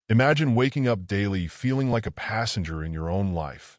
Imagine waking up daily feeling like a passenger in your own life,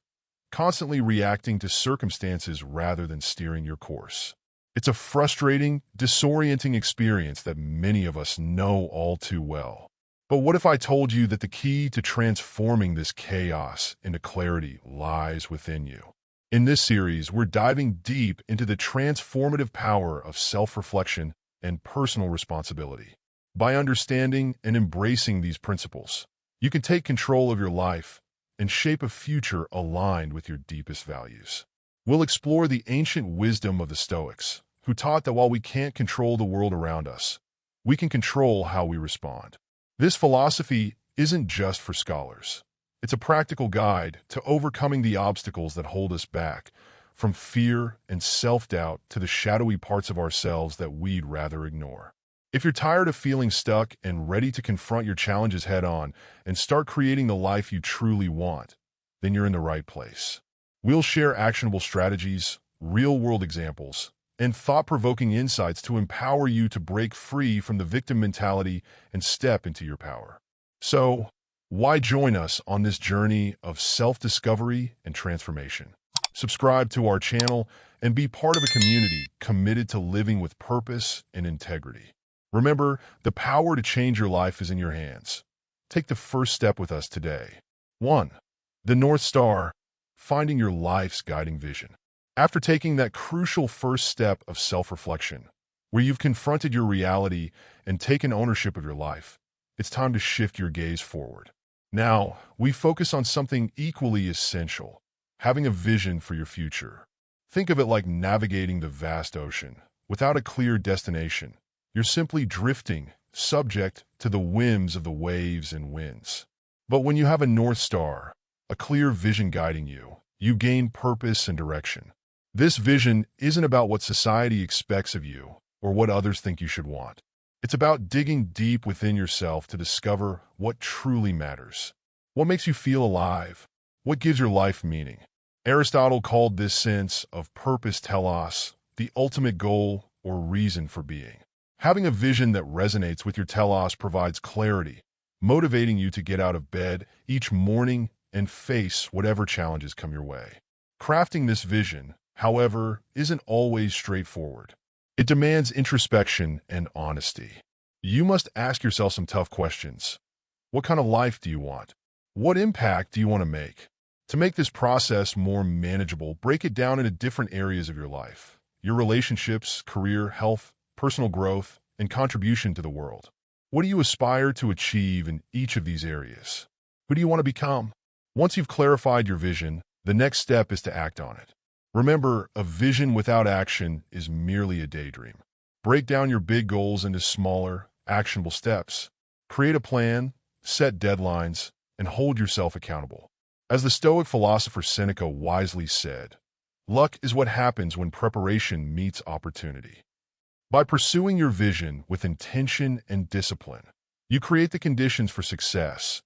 constantly reacting to circumstances rather than steering your course. It's a frustrating, disorienting experience that many of us know all too well. But what if I told you that the key to transforming this chaos into clarity lies within you? In this series, we're diving deep into the transformative power of self-reflection and personal responsibility. By understanding and embracing these principles, you can take control of your life and shape a future aligned with your deepest values. We'll explore the ancient wisdom of the Stoics, who taught that while we can't control the world around us, we can control how we respond. This philosophy isn't just for scholars. It's a practical guide to overcoming the obstacles that hold us back, from fear and self-doubt to the shadowy parts of ourselves that we'd rather ignore. If you're tired of feeling stuck and ready to confront your challenges head-on and start creating the life you truly want, then you're in the right place. We'll share actionable strategies, real-world examples, and thought-provoking insights to empower you to break free from the victim mentality and step into your power. So, why join us on this journey of self-discovery and transformation? Subscribe to our channel and be part of a community committed to living with purpose and integrity. Remember, the power to change your life is in your hands. Take the first step with us today. 1. The North Star, finding your life's guiding vision. After taking that crucial first step of self-reflection, where you've confronted your reality and taken ownership of your life, it's time to shift your gaze forward. Now, we focus on something equally essential, having a vision for your future. Think of it like navigating the vast ocean. Without a clear destination, you're simply drifting, subject to the whims of the waves and winds. But when you have a North Star, a clear vision guiding you, you gain purpose and direction. This vision isn't about what society expects of you or what others think you should want. It's about digging deep within yourself to discover what truly matters. What makes you feel alive? What gives your life meaning? Aristotle called this sense of purpose telos, the ultimate goal or reason for being. Having a vision that resonates with your telos provides clarity, motivating you to get out of bed each morning and face whatever challenges come your way. Crafting this vision, however, isn't always straightforward. It demands introspection and honesty. You must ask yourself some tough questions. What kind of life do you want? What impact do you want to make? To make this process more manageable, break it down into different areas of your life: your relationships, career, health, personal growth, and contribution to the world. What do you aspire to achieve in each of these areas? Who do you want to become? Once you've clarified your vision, the next step is to act on it. Remember, a vision without action is merely a daydream. Break down your big goals into smaller, actionable steps. Create a plan, set deadlines, and hold yourself accountable. As the Stoic philosopher Seneca wisely said, luck is what happens when preparation meets opportunity. By pursuing your vision with intention and discipline, you create the conditions for success,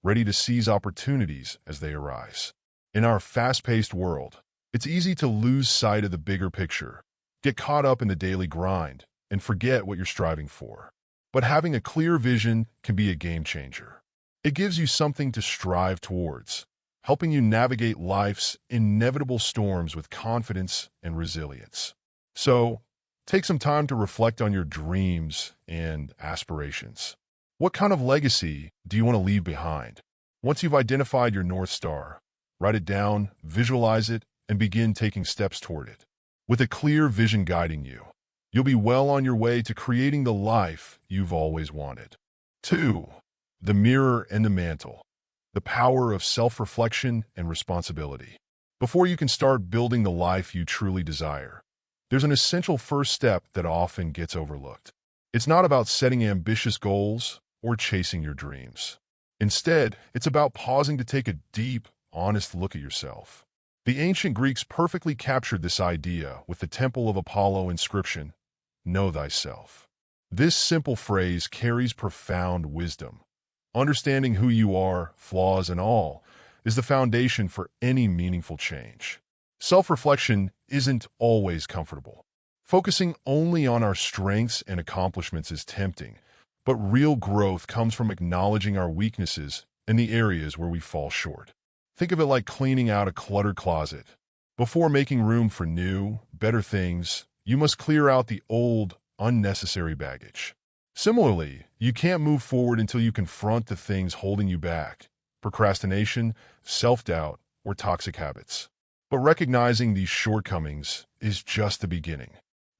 ready to seize opportunities as they arise. In our fast-paced world, it's easy to lose sight of the bigger picture, get caught up in the daily grind, and forget what you're striving for. But having a clear vision can be a game changer. It gives you something to strive towards, helping you navigate life's inevitable storms with confidence and resilience. So, take some time to reflect on your dreams and aspirations. What kind of legacy do you want to leave behind? Once you've identified your North Star, write it down, visualize it, and begin taking steps toward it. With a clear vision guiding you, you'll be well on your way to creating the life you've always wanted. 2. The mirror and the mantle. The power of self-reflection and responsibility. Before you can start building the life you truly desire, there's an essential first step that often gets overlooked. It's not about setting ambitious goals or chasing your dreams. Instead, it's about pausing to take a deep, honest look at yourself. The ancient Greeks perfectly captured this idea with the Temple of Apollo inscription, "Know thyself." This simple phrase carries profound wisdom. Understanding who you are, flaws and all, is the foundation for any meaningful change. Self-reflection isn't always comfortable. Focusing only on our strengths and accomplishments is tempting, But real growth comes from acknowledging our weaknesses and the areas where we fall short. Think of it like cleaning out a cluttered closet. Before making room for new, better things, you must clear out the old, unnecessary baggage. Similarly, you can't move forward until you confront the things holding you back: procrastination, self-doubt, or toxic habits. But recognizing these shortcomings is just the beginning.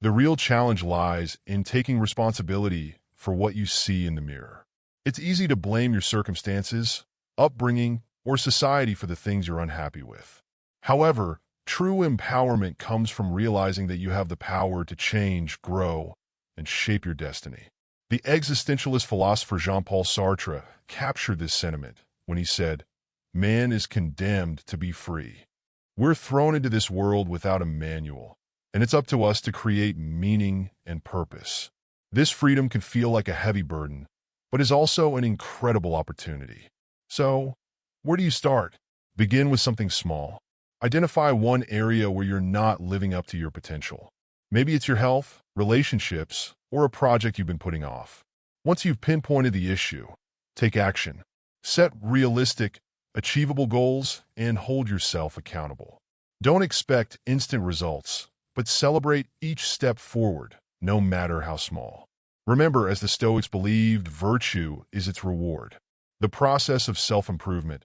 The real challenge lies in taking responsibility for what you see in the mirror. It's easy to blame your circumstances, upbringing, or society for the things you're unhappy with. However, true empowerment comes from realizing that you have the power to change, grow, and shape your destiny. The existentialist philosopher Jean-Paul Sartre captured this sentiment when he said, "Man is condemned to be free." We're thrown into this world without a manual, and it's up to us to create meaning and purpose. This freedom can feel like a heavy burden, but is also an incredible opportunity. So, where do you start? Begin with something small. Identify one area where you're not living up to your potential. Maybe it's your health, relationships, or a project you've been putting off. Once you've pinpointed the issue, take action. Set realistic, achievable goals and hold yourself accountable. Don't expect instant results, but celebrate each step forward, no matter how small. Remember, as the Stoics believed, virtue is its reward. The process of self-improvement,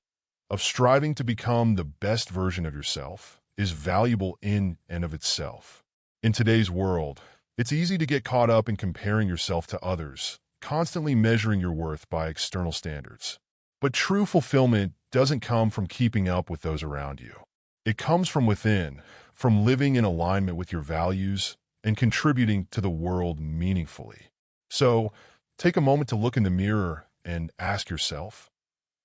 of striving to become the best version of yourself, is valuable in and of itself. In today's world, it's easy to get caught up in comparing yourself to others, constantly measuring your worth by external standards. But true fulfillment doesn't come from keeping up with those around you. It comes from within, from living in alignment with your values and contributing to the world meaningfully. So, take a moment to look in the mirror and ask yourself,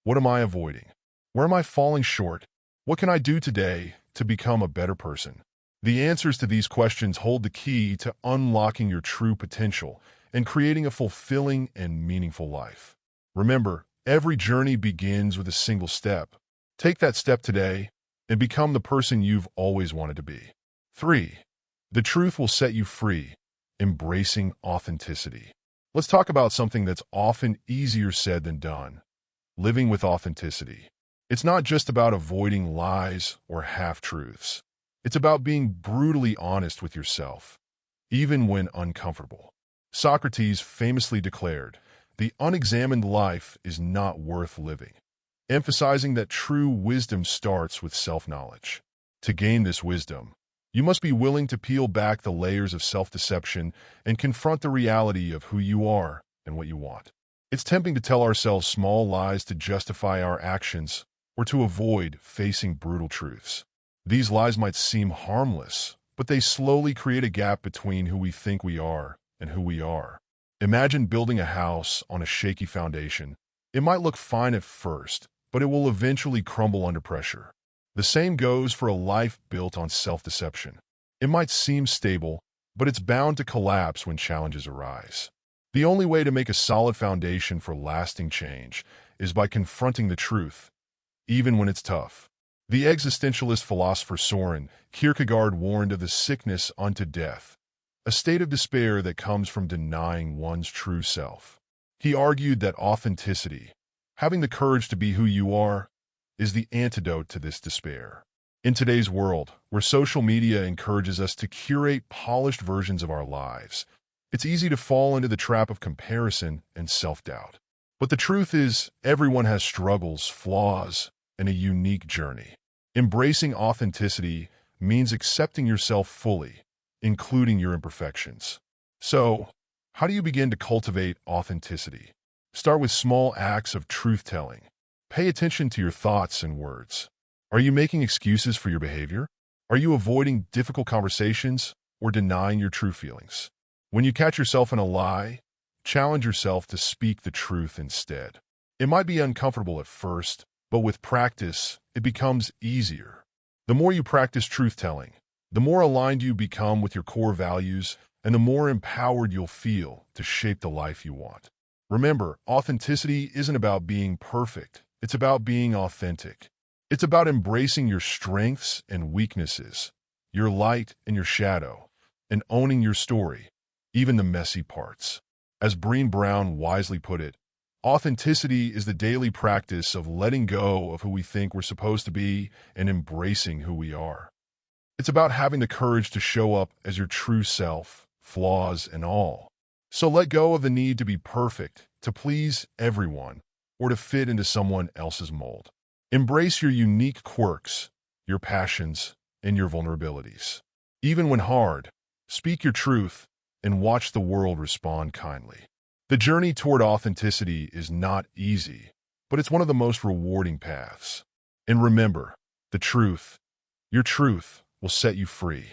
what am I avoiding? Where am I falling short? What can I do today to become a better person? The answers to these questions hold the key to unlocking your true potential and creating a fulfilling and meaningful life. Remember, every journey begins with a single step. Take that step today and become the person you've always wanted to be. 3. The truth will set you free. Embracing authenticity. Let's talk about something that's often easier said than done: living with authenticity. It's not just about avoiding lies or half-truths. It's about being brutally honest with yourself, even when uncomfortable. Socrates famously declared, "The unexamined life is not worth living," emphasizing that true wisdom starts with self-knowledge. To gain this wisdom, you must be willing to peel back the layers of self-deception and confront the reality of who you are and what you want. It's tempting to tell ourselves small lies to justify our actions or to avoid facing brutal truths. These lies might seem harmless, but they slowly create a gap between who we think we are and who we are. Imagine building a house on a shaky foundation. It might look fine at first, but it will eventually crumble under pressure. The same goes for a life built on self-deception. It might seem stable, but it's bound to collapse when challenges arise. The only way to make a solid foundation for lasting change is by confronting the truth, even when it's tough. The existentialist philosopher Soren Kierkegaard warned of the sickness unto death, a state of despair that comes from denying one's true self. He argued that authenticity, having the courage to be who you are, is the antidote to this despair. In today's world, where social media encourages us to curate polished versions of our lives, it's easy to fall into the trap of comparison and self-doubt. But the truth is, everyone has struggles, flaws, and a unique journey. Embracing authenticity means accepting yourself fully, including your imperfections. So, how do you begin to cultivate authenticity? Start with small acts of truth-telling. Pay attention to your thoughts and words. Are you making excuses for your behavior? Are you avoiding difficult conversations or denying your true feelings? When you catch yourself in a lie, challenge yourself to speak the truth instead. It might be uncomfortable at first, but with practice, it becomes easier. The more you practice truth-telling, the more aligned you become with your core values, and the more empowered you'll feel to shape the life you want. Remember, authenticity isn't about being perfect. It's about being authentic. It's about embracing your strengths and weaknesses, your light and your shadow, and owning your story, even the messy parts. As Brené Brown wisely put it, authenticity is the daily practice of letting go of who we think we're supposed to be and embracing who we are. It's about having the courage to show up as your true self, flaws and all. So let go of the need to be perfect, to please everyone, or to fit into someone else's mold. Embrace your unique quirks, your passions, and your vulnerabilities. Even when hard, speak your truth and watch the world respond kindly. The journey toward authenticity is not easy, but it's one of the most rewarding paths. And remember, the truth, your truth, will set you free.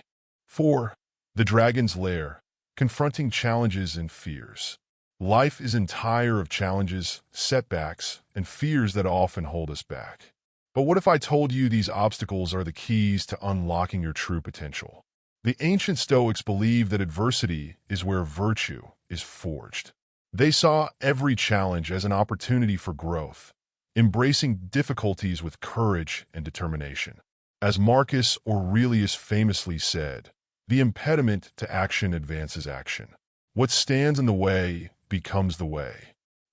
4. The Dragon's Lair, confronting challenges and fears. Life is entire of challenges, setbacks, and fears that often hold us back. But what if I told you these obstacles are the keys to unlocking your true potential? The ancient Stoics believed that adversity is where virtue is forged. They saw every challenge as an opportunity for growth, embracing difficulties with courage and determination. As Marcus Aurelius famously said, the impediment to action advances action. What stands in the way becomes the way.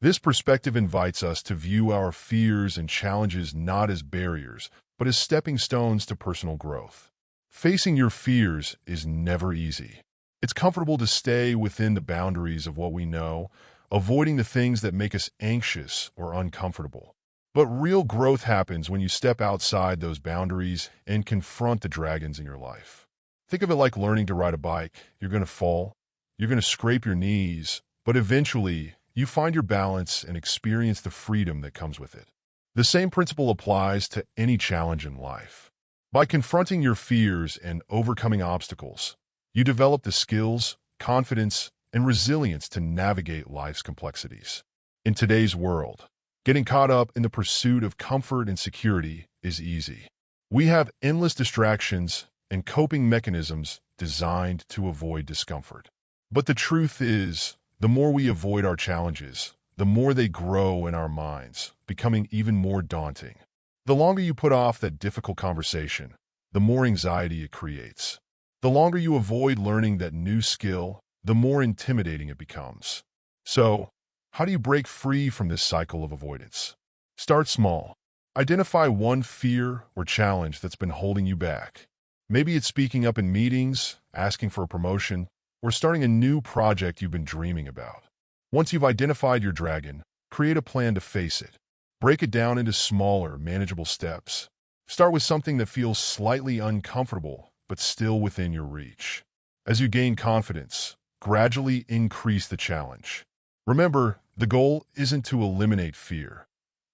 This perspective invites us to view our fears and challenges not as barriers, but as stepping stones to personal growth. Facing your fears is never easy. It's comfortable to stay within the boundaries of what we know, avoiding the things that make us anxious or uncomfortable. But real growth happens when you step outside those boundaries and confront the dragons in your life. Think of it like learning to ride a bike. You're going to fall, you're going to scrape your knees, but eventually you find your balance and experience the freedom that comes with it. The same principle applies to any challenge in life. By confronting your fears and overcoming obstacles, you develop the skills, confidence, and resilience to navigate life's complexities. In today's world, getting caught up in the pursuit of comfort and security is easy. We have endless distractions and coping mechanisms designed to avoid discomfort. But the truth is, the more we avoid our challenges, the more they grow in our minds, becoming even more daunting. The longer you put off that difficult conversation, the more anxiety it creates. The longer you avoid learning that new skill, the more intimidating it becomes. So, how do you break free from this cycle of avoidance? Start small. Identify one fear or challenge that's been holding you back. Maybe it's speaking up in meetings, asking for a promotion, or starting a new project you've been dreaming about. Once you've identified your dragon, create a plan to face it. Break it down into smaller, manageable steps. Start with something that feels slightly uncomfortable, but still within your reach. As you gain confidence, gradually increase the challenge. Remember, the goal isn't to eliminate fear.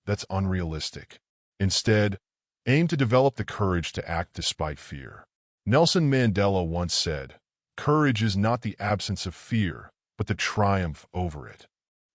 That's unrealistic. Instead, aim to develop the courage to act despite fear. Nelson Mandela once said, "Courage is not the absence of fear, but the triumph over it."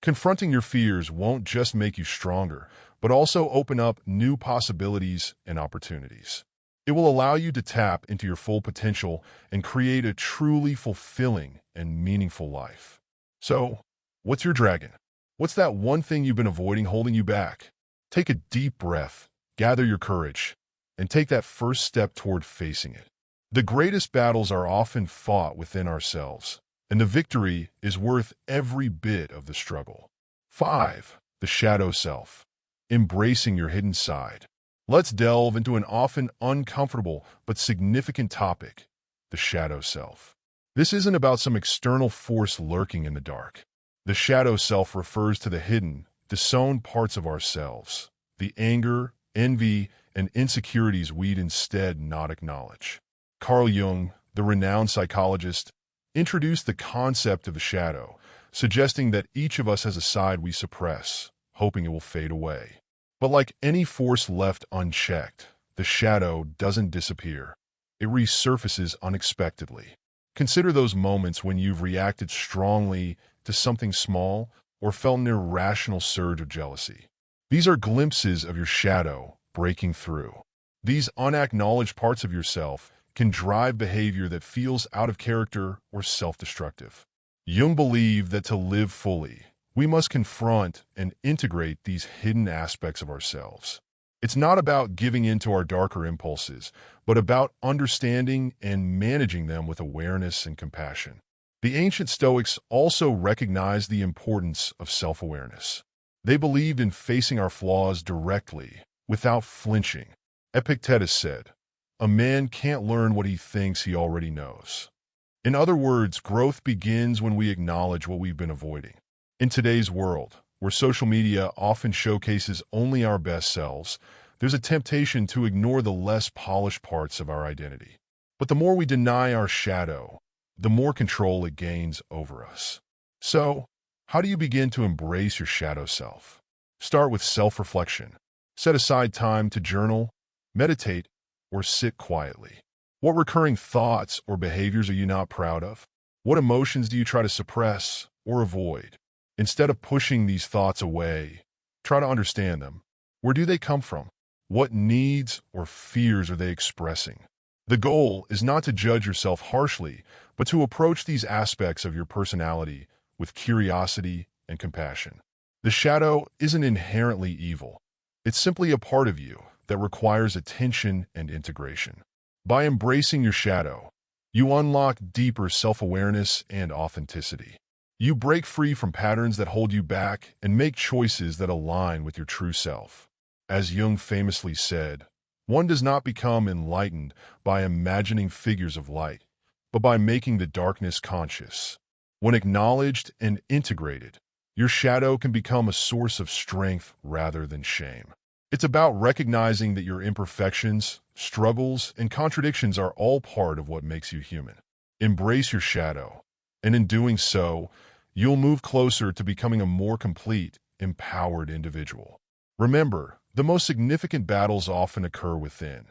Confronting your fears won't just make you stronger, but also open up new possibilities and opportunities. It will allow you to tap into your full potential and create a truly fulfilling and meaningful life. So, what's your dragon? What's that one thing you've been avoiding holding you back? Take a deep breath, gather your courage, and take that first step toward facing it. The greatest battles are often fought within ourselves, and the victory is worth every bit of the struggle. 5. The shadow self. Embracing your hidden side. Let's delve into an often uncomfortable but significant topic, the shadow self. This isn't about some external force lurking in the dark. The shadow self refers to the hidden, disowned parts of ourselves, the anger, envy, and insecurities we'd instead not acknowledge. Carl Jung, the renowned psychologist, introduced the concept of a shadow, suggesting that each of us has a side we suppress, hoping it will fade away. But like any force left unchecked, the shadow doesn't disappear. It resurfaces unexpectedly. Consider those moments when you've reacted strongly to something small or felt an irrational surge of jealousy. These are glimpses of your shadow breaking through. These unacknowledged parts of yourself can drive behavior that feels out of character or self-destructive. Jung believed that to live fully, we must confront and integrate these hidden aspects of ourselves. It's not about giving in to our darker impulses, but about understanding and managing them with awareness and compassion. The ancient Stoics also recognized the importance of self-awareness. They believed in facing our flaws directly, without flinching. Epictetus said, "A man can't learn what he thinks he already knows." In other words, growth begins when we acknowledge what we've been avoiding. In today's world, where social media often showcases only our best selves, there's a temptation to ignore the less polished parts of our identity. But the more we deny our shadow, the more control it gains over us. So, how do you begin to embrace your shadow self? Start with self-reflection. Set aside time to journal, meditate, or sit quietly. What recurring thoughts or behaviors are you not proud of? What emotions do you try to suppress or avoid? Instead of pushing these thoughts away, try to understand them. Where do they come from? What needs or fears are they expressing? The goal is not to judge yourself harshly, but to approach these aspects of your personality with curiosity and compassion. The shadow isn't inherently evil. It's simply a part of you that requires attention and integration. By embracing your shadow, you unlock deeper self-awareness and authenticity. You break free from patterns that hold you back and make choices that align with your true self. As Jung famously said, one does not become enlightened by imagining figures of light, but by making the darkness conscious. When acknowledged and integrated, your shadow can become a source of strength rather than shame. It's about recognizing that your imperfections, struggles, and contradictions are all part of what makes you human. Embrace your shadow, and in doing so, you'll move closer to becoming a more complete, empowered individual. Remember, the most significant battles often occur within,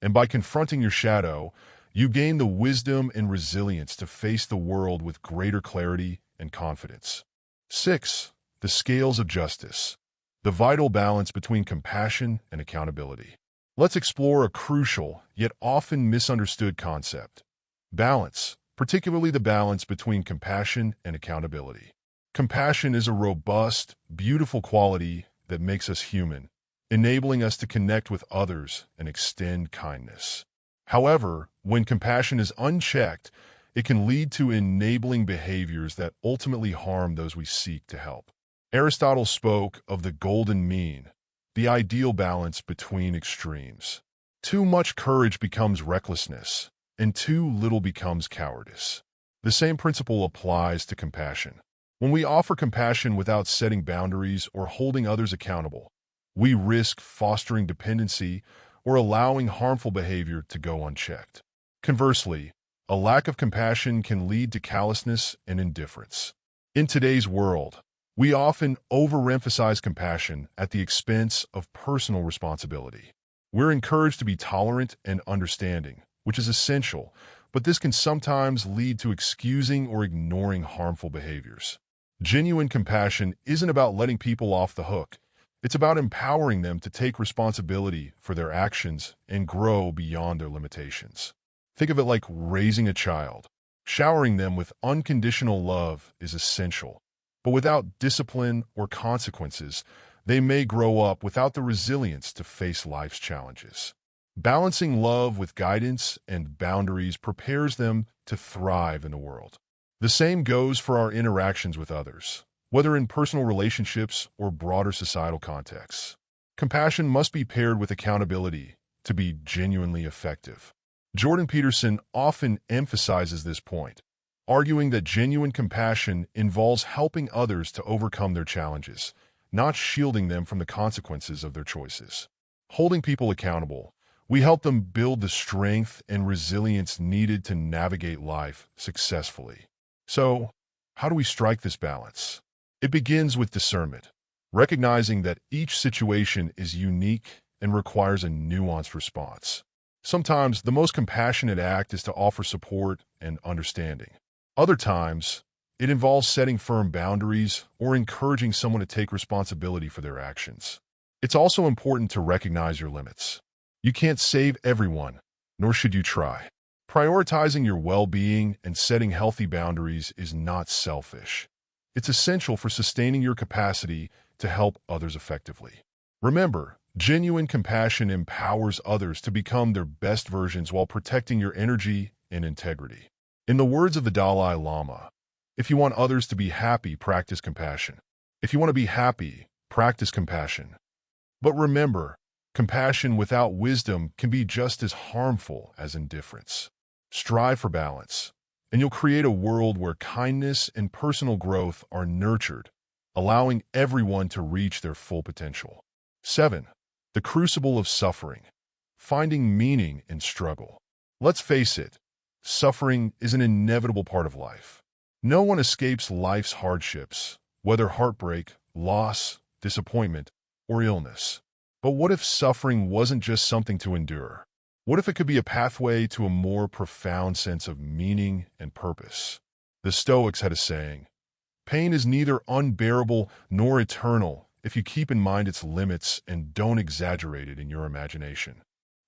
and by confronting your shadow, you gain the wisdom and resilience to face the world with greater clarity and confidence. 6. The scales of justice. The vital balance between compassion and accountability. Let's explore a crucial, yet often misunderstood concept: balance, particularly the balance between compassion and accountability. Compassion is a robust, beautiful quality that makes us human, enabling us to connect with others and extend kindness. However, when compassion is unchecked, it can lead to enabling behaviors that ultimately harm those we seek to help. Aristotle spoke of the golden mean, the ideal balance between extremes. Too much courage becomes recklessness, and too little becomes cowardice. The same principle applies to compassion. When we offer compassion without setting boundaries or holding others accountable, we risk fostering dependency or allowing harmful behavior to go unchecked. Conversely, a lack of compassion can lead to callousness and indifference. In today's world, we often overemphasize compassion at the expense of personal responsibility. We're encouraged to be tolerant and understanding, which is essential, but this can sometimes lead to excusing or ignoring harmful behaviors. Genuine compassion isn't about letting people off the hook. It's about empowering them to take responsibility for their actions and grow beyond their limitations. Think of it like raising a child. Showering them with unconditional love is essential, but without discipline or consequences, they may grow up without the resilience to face life's challenges. Balancing love with guidance and boundaries prepares them to thrive in the world. The same goes for our interactions with others, whether in personal relationships or broader societal contexts. Compassion must be paired with accountability to be genuinely effective. Jordan Peterson often emphasizes this point, arguing that genuine compassion involves helping others to overcome their challenges, not shielding them from the consequences of their choices. Holding people accountable, we help them build the strength and resilience needed to navigate life successfully. So, how do we strike this balance? It begins with discernment, recognizing that each situation is unique and requires a nuanced response. Sometimes the most compassionate act is to offer support and understanding. Other times, it involves setting firm boundaries or encouraging someone to take responsibility for their actions. It's also important to recognize your limits. You can't save everyone, nor should you try. Prioritizing your well-being and setting healthy boundaries is not selfish. It's essential for sustaining your capacity to help others effectively. Remember, genuine compassion empowers others to become their best versions while protecting your energy and integrity. In the words of the Dalai Lama, If you want others to be happy, practice compassion. If you want to be happy, practice compassion. But remember, compassion without wisdom can be just as harmful as indifference. Strive for balance, and you'll create a world where kindness and personal growth are nurtured, allowing everyone to reach their full potential. 7. The Crucible of Suffering. Finding meaning in struggle. Let's face it, suffering is an inevitable part of life. No one escapes life's hardships, whether heartbreak, loss, disappointment, or illness. But what if suffering wasn't just something to endure? What if it could be a pathway to a more profound sense of meaning and purpose? The Stoics had a saying, "Pain is neither unbearable nor eternal if you keep in mind its limits and don't exaggerate it in your imagination."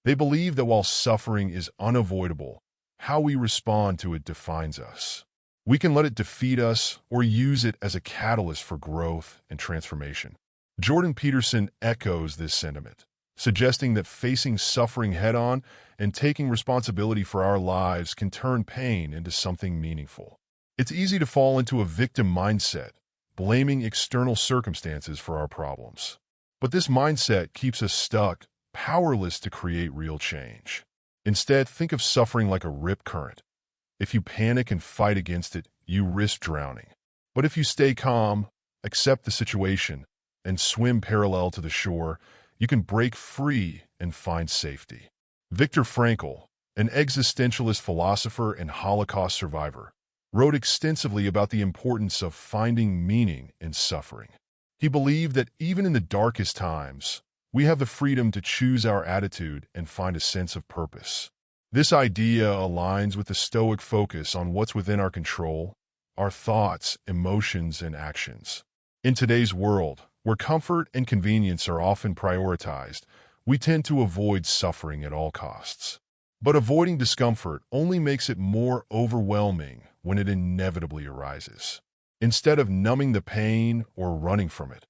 They believe that while suffering is unavoidable, how we respond to it defines us. We can let it defeat us or use it as a catalyst for growth and transformation. Jordan Peterson echoes this sentiment, suggesting that facing suffering head-on and taking responsibility for our lives can turn pain into something meaningful. It's easy to fall into a victim mindset, blaming external circumstances for our problems. But this mindset keeps us stuck, powerless to create real change. Instead, think of suffering like a rip current. If you panic and fight against it, you risk drowning. But if you stay calm, accept the situation, and swim parallel to the shore, you can break free and find safety. Viktor Frankl, an existentialist philosopher and Holocaust survivor, wrote extensively about the importance of finding meaning in suffering. He believed that even in the darkest times, we have the freedom to choose our attitude and find a sense of purpose. This idea aligns with the Stoic focus on what's within our control, our thoughts, emotions, and actions. In today's world, where comfort and convenience are often prioritized, we tend to avoid suffering at all costs. But avoiding discomfort only makes it more overwhelming when it inevitably arises. Instead of numbing the pain or running from it,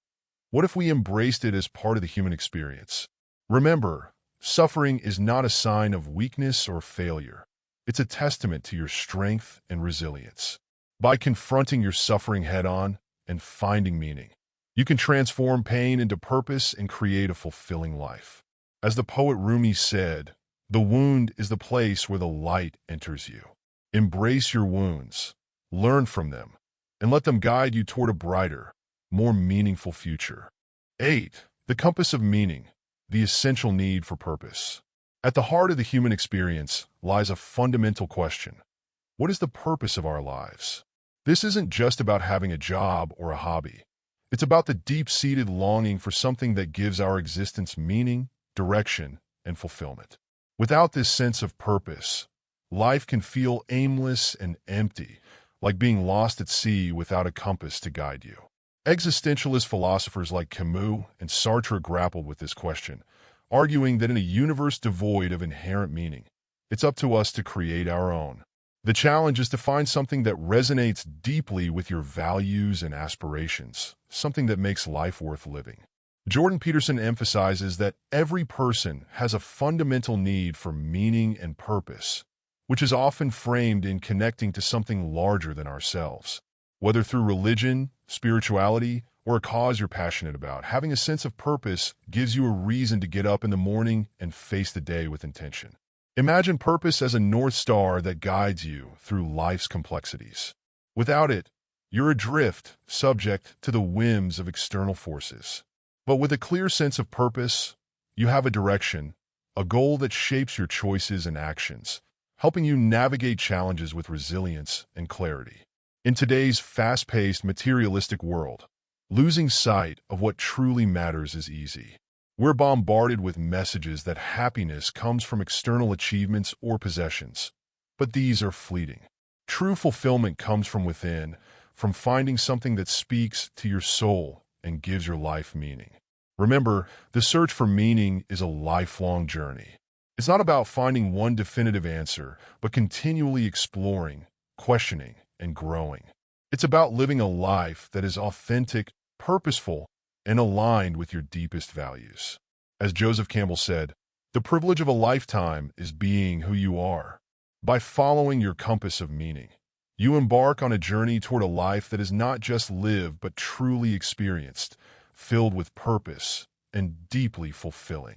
what if we embraced it as part of the human experience? Remember, suffering is not a sign of weakness or failure. It's a testament to your strength and resilience. By confronting your suffering head-on and finding meaning, you can transform pain into purpose and create a fulfilling life. As the poet Rumi said, "The wound is the place where the light enters you." Embrace your wounds, learn from them, and let them guide you toward a brighter, more meaningful future. 8. The compass of meaning, the essential need for purpose. At the heart of the human experience lies a fundamental question. What is the purpose of our lives? This isn't just about having a job or a hobby. It's about the deep-seated longing for something that gives our existence meaning, direction, and fulfillment. Without this sense of purpose, life can feel aimless and empty, like being lost at sea without a compass to guide you. Existentialist philosophers like Camus and Sartre grappled with this question, arguing that in a universe devoid of inherent meaning, it's up to us to create our own. The challenge is to find something that resonates deeply with your values and aspirations, something that makes life worth living. Jordan Peterson emphasizes that every person has a fundamental need for meaning and purpose, which is often framed in connecting to something larger than ourselves. Whether through religion, spirituality, or a cause you're passionate about, having a sense of purpose gives you a reason to get up in the morning and face the day with intention. Imagine purpose as a North Star that guides you through life's complexities. Without it, you're adrift, subject to the whims of external forces. But with a clear sense of purpose, you have a direction, a goal that shapes your choices and actions, helping you navigate challenges with resilience and clarity. In today's fast-paced, materialistic world, losing sight of what truly matters is easy. We're bombarded with messages that happiness comes from external achievements or possessions, but these are fleeting. True fulfillment comes from within, from finding something that speaks to your soul and gives your life meaning. Remember, the search for meaning is a lifelong journey. It's not about finding one definitive answer, but continually exploring, questioning, and growing. It's about living a life that is authentic, purposeful, and aligned with your deepest values. As Joseph Campbell said, "The privilege of a lifetime is being who you are." By following your compass of meaning, You embark on a journey toward a life that is not just lived but truly experienced, filled with purpose and deeply fulfilling.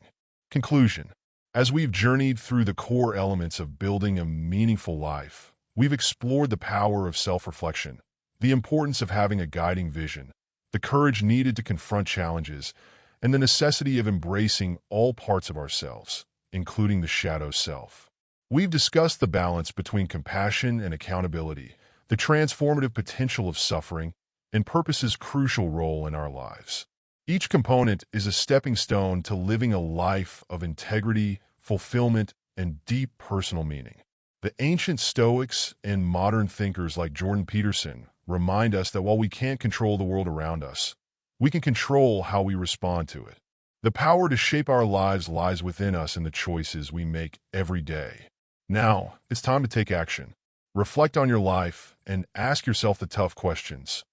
Conclusion. As we've journeyed through the core elements of building a meaningful life, we've explored the power of self-reflection, the importance of having a guiding vision, the courage needed to confront challenges, and the necessity of embracing all parts of ourselves, including the shadow self. We've discussed the balance between compassion and accountability, the transformative potential of suffering, and purpose's crucial role in our lives. Each component is a stepping stone to living a life of integrity, fulfillment, and deep personal meaning. The ancient Stoics and modern thinkers like Jordan Peterson remind us that while we can't control the world around us, we can control how we respond to it. The power to shape our lives lies within us in the choices we make every day. Now, it's time to take action. Reflect on your life and ask yourself the tough questions.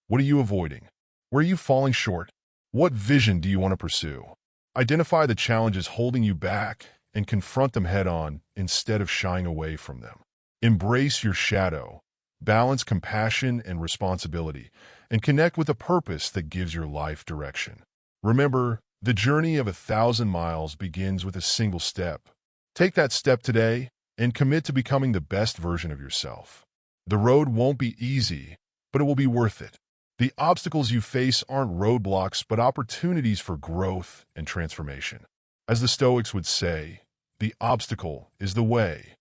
What are you avoiding? Where are you falling short? What vision do you want to pursue? Identify the challenges holding you back and confront them head-on instead of shying away from them. Embrace your shadow, balance compassion and responsibility, and connect with a purpose that gives your life direction. Remember, the journey of 1,000 miles begins with a single step. Take that step today and commit to becoming the best version of yourself. The road won't be easy, but it will be worth it. The obstacles you face aren't roadblocks, but opportunities for growth and transformation. As the Stoics would say, the obstacle is the way.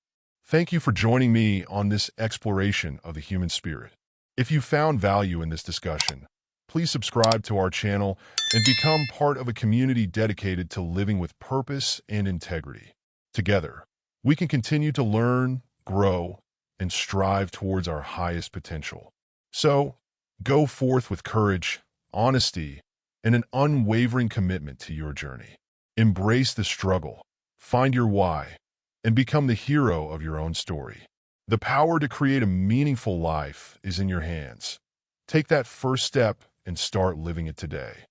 Thank you for joining me on this exploration of the human spirit. If you found value in this discussion, please subscribe to our channel and become part of a community dedicated to living with purpose and integrity. Together, we can continue to learn, grow, and strive towards our highest potential. So, go forth with courage, honesty, and an unwavering commitment to your journey. Embrace the struggle, find your why, and become the hero of your own story. The power to create a meaningful life is in your hands. Take that first step and start living it today.